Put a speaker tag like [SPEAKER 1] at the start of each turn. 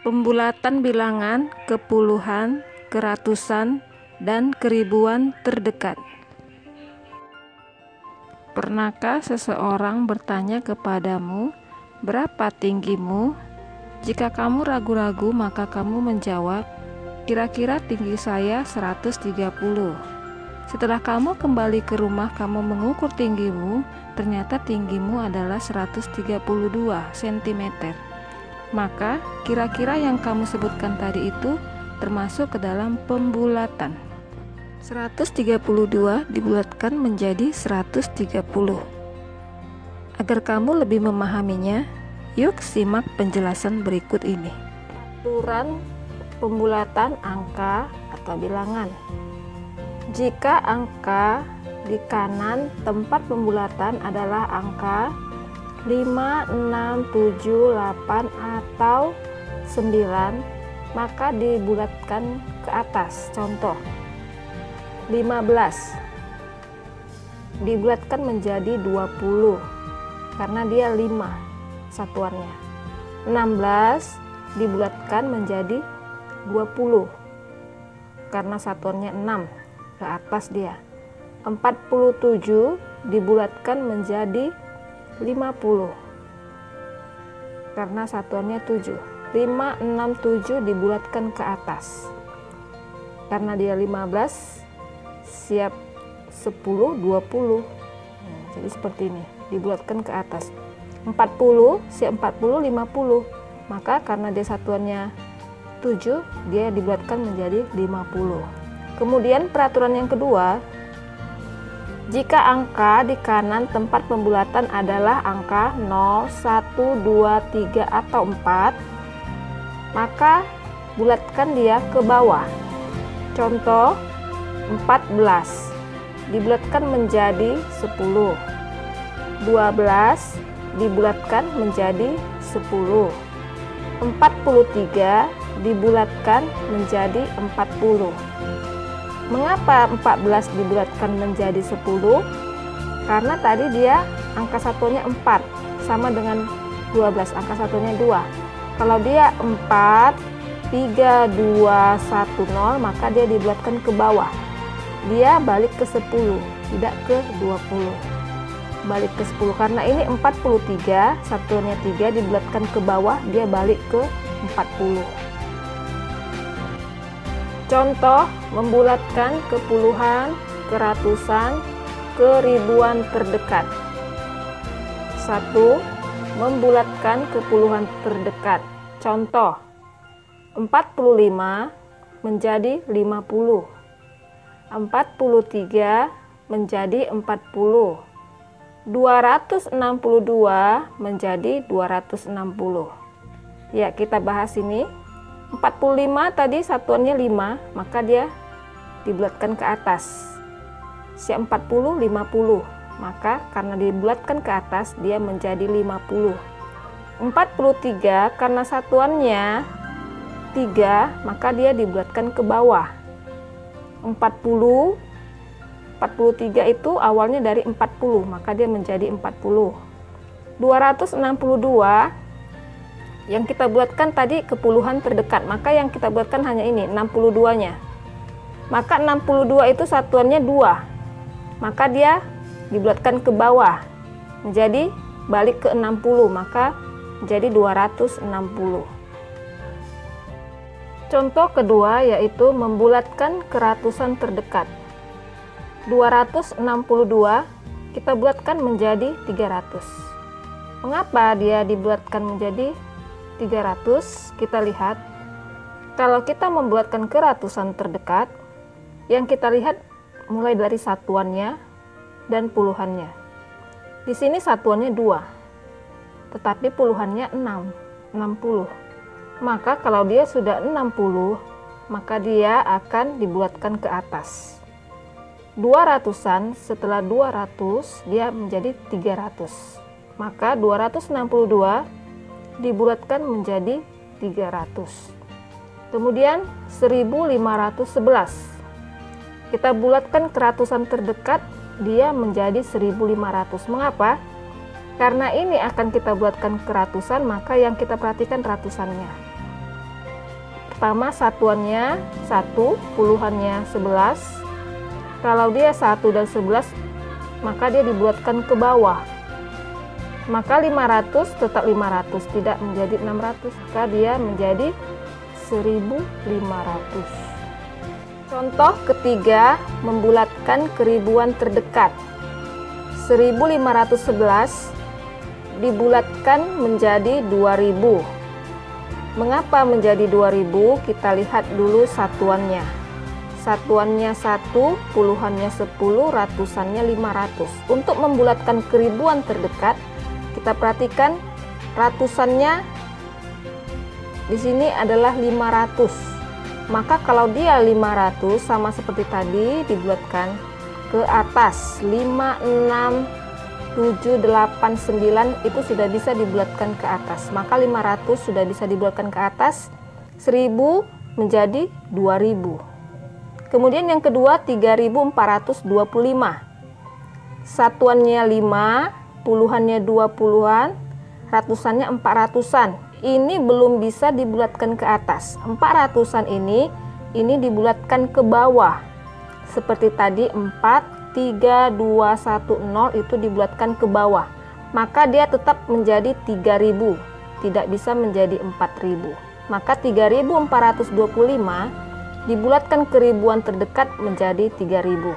[SPEAKER 1] Pembulatan bilangan ke puluhan, ke ratusan, dan ke ribuan terdekat. Pernahkah seseorang bertanya kepadamu, "Berapa tinggimu?" Jika kamu ragu-ragu, maka kamu menjawab, "Kira-kira tinggi saya 130." Setelah kamu kembali ke rumah, kamu mengukur tinggimu, ternyata tinggimu adalah 132 cm. Maka kira-kira yang kamu sebutkan tadi itu termasuk ke dalam pembulatan. 132 dibulatkan menjadi 130. Agar kamu lebih memahaminya, yuk simak penjelasan berikut ini. Aturan pembulatan angka atau bilangan. Jika angka di kanan tempat pembulatan adalah angka 5, 6, 7, 8 atau 9, maka dibulatkan ke atas. Contoh 15 dibulatkan menjadi 20 karena dia 5 satuannya. 16 dibulatkan menjadi 20 karena satuannya 6 ke atas dia. 47 dibulatkan menjadi 50 karena satuannya 7. 5, 6, 7 dibulatkan ke atas karena dia 15 siap 10, 20. Jadi seperti ini, dibulatkan ke atas. 40 siap 40, 50. Maka karena dia satuannya 7, dia dibulatkan menjadi 50. Kemudian peraturan yang kedua, jika angka di kanan tempat pembulatan adalah angka 0, 1, 2, 3, atau 4, maka bulatkan dia ke bawah. Contoh 14 dibulatkan menjadi 10. 12 dibulatkan menjadi 10. 43 dibulatkan menjadi 40. Mengapa 14 dibulatkan menjadi 10? Karena tadi dia angka satunya 4, sama dengan 12, angka satunya 2. Kalau dia 4, 3, 2, 1, 0, maka dia dibulatkan ke bawah. Dia balik ke 10, tidak ke 20. Balik ke 10, karena ini 43, satuannya 3, dibulatkan ke bawah, dia balik ke 40. Contoh membulatkan ke puluhan, ke ratusan, ke ribuan terdekat. 1. Membulatkan ke puluhan terdekat. Contoh 45 menjadi 50. 43 menjadi 40. 262 menjadi 260. Ya, kita bahas ini. 45 tadi satuannya 5, maka dia dibulatkan ke atas. Siap 40, 50. Maka karena dibulatkan ke atas, dia menjadi 50. 43 karena satuannya 3, maka dia dibulatkan ke bawah. 43 itu awalnya dari 40, maka dia menjadi 40. 262 yang kita bulatkan tadi ke puluhan terdekat, maka yang kita bulatkan hanya ini 62-nya. Maka 62 itu satuannya 2, maka dia dibulatkan ke bawah menjadi balik ke 60, maka menjadi 260. Contoh kedua yaitu membulatkan ke ratusan terdekat. 262 kita bulatkan menjadi 300. Mengapa dia dibulatkan menjadi 300? Kita lihat, kalau kita membulatkan ke ratusan terdekat, yang kita lihat mulai dari satuannya dan puluhannya. Di sini satuannya 2, tetapi puluhannya 60. Maka kalau dia sudah 60, maka dia akan dibulatkan ke atas. 200-an setelah 200 dia menjadi 300. Maka 262 dibulatkan menjadi 300. Kemudian 1511 kita bulatkan ke ratusan terdekat, dia menjadi 1500. Mengapa? Karena ini akan kita bulatkan ke ratusan, maka yang kita perhatikan ratusannya. pertama satuannya 1, puluhannya 11. Kalau dia 1 dan 11, maka dia dibulatkan ke bawah. Maka 500 tetap 500, tidak menjadi 600, maka dia menjadi 1500. Contoh ketiga, membulatkan keribuan terdekat. 1511 dibulatkan menjadi 2000. Mengapa menjadi 2000? Kita lihat dulu satuannya. Satuannya 1, puluhannya 10, ratusannya 500. Untuk membulatkan keribuan terdekat, kita perhatikan ratusannya di sini adalah 500. Maka kalau dia 500 sama seperti tadi dibulatkan ke atas. 5, 6, 7, 8, 9 itu sudah bisa dibulatkan ke atas. Maka 500 sudah bisa dibulatkan ke atas. 1000 menjadi 2000. Kemudian yang kedua 3425. Satuannya 5, puluhannya 20-an, ratusannya 400-an. Ini belum bisa dibulatkan ke atas. 400-an ini dibulatkan ke bawah. Seperti tadi 4, 3, 2, 1, 0 itu dibulatkan ke bawah. Maka dia tetap menjadi 3000, tidak bisa menjadi 4000. Maka 3425 dibulatkan keribuan terdekat menjadi 3000.